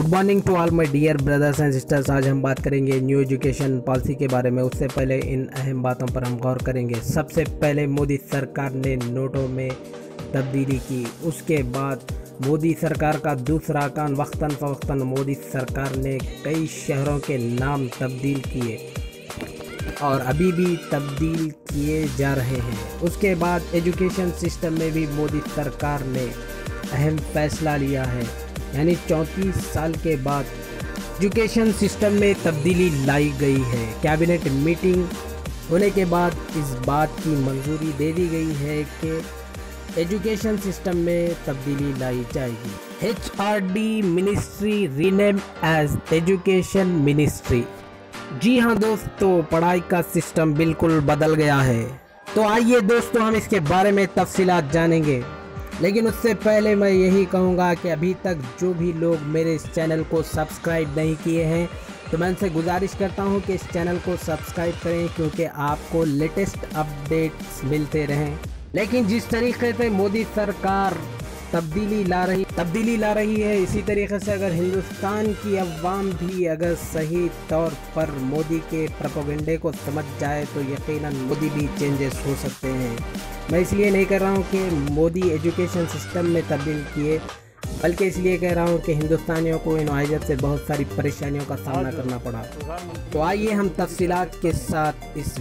Good morning to all my dear brothers and sisters. आज हम बात करेंगे न्यू एजुकेशन पॉलिसी के बारे में। उससे पहले इन अहम बातों पर हम गौर करेंगे। सबसे पहले मोदी सरकार ने नोटों में तब्दीली की। उसके बाद मोदी सरकार का दूसरा कान वक्तन फ़वक्तन मोदी सरकार ने कई शहरों के नाम तब्दील किए और अभी भी तब्दील किए जा रहे हैं। उसके बाद एजुकेशन सिस्टम में भी मोदी सरकार ने अहम फैसला लिया है, यानी 34 साल के बाद एजुकेशन सिस्टम में तब्दीली लाई गई है। कैबिनेट मीटिंग होने के बाद इस बात की मंजूरी दे दी गई है कि एजुकेशन सिस्टम में तब्दीली लाई जाएगी। HRD ministry rename as education ministry. जी हाँ दोस्तों, पढ़ाई का सिस्टम बिल्कुल बदल गया है। तो आइए दोस्तों हम इसके बारे में तफसीलात जानेंगे, लेकिन उससे पहले मैं यही कहूँगा कि अभी तक जो भी लोग मेरे इस चैनल को सब्सक्राइब नहीं किए हैं तो मैं उनसे गुजारिश करता हूँ कि इस चैनल को सब्सक्राइब करें, क्योंकि आपको लेटेस्ट अपडेट्स मिलते रहें। लेकिन जिस तरीके से मोदी सरकार तब्दीली ला रही है, इसी तरीके से अगर हिंदुस्तान की अवाम भी अगर सही तौर पर मोदी के प्रोपेगेंडे को समझ जाए तो यकीनन मोदी भी चेंजेस हो सकते हैं। मैं इसलिए नहीं कह रहा हूँ कि मोदी एजुकेशन सिस्टम में तब्दील किए, बल्कि इसलिए कह रहा हूँ कि हिंदुस्तानियों को इन वजह से बहुत सारी परेशानियों का सामना करना पड़ा। तो आइए हम तफसीलात के साथ इस